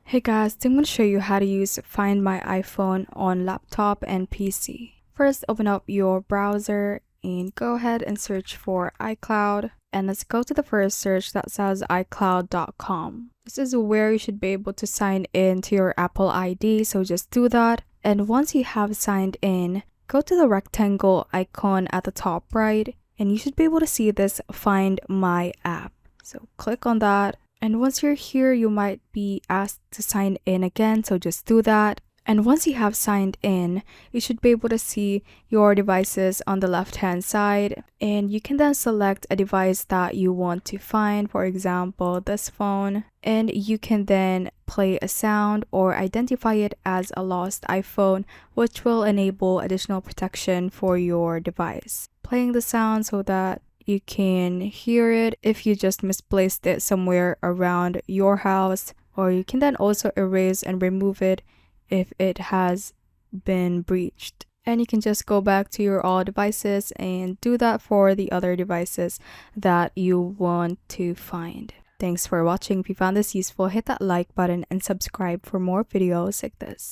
Hey guys, I'm going to show you how to use Find My iPhone on laptop and PC. First, open up your browser and go ahead and search for iCloud. And let's go to the first search that says iCloud.com. This is where you should be able to sign in to your Apple ID, so just do that. And once you have signed in, go to the rectangle icon at the top right, and you should be able to see this Find My app. So click on that. And once you're here, you might be asked to sign in again, so just do that. And once you have signed in, you should be able to see your devices on the left-hand side. And you can then select a device that you want to find, for example, this phone. And you can then play a sound or identify it as a lost iPhone, which will enable additional protection for your device. Playing the sound so that you can hear it if you just misplaced it somewhere around your house, or you can then also erase and remove it if it has been breached. And you can just go back to your all devices and do that for the other devices that you want to find. Thanks for watching. If you found this useful, hit that like button and subscribe for more videos like this.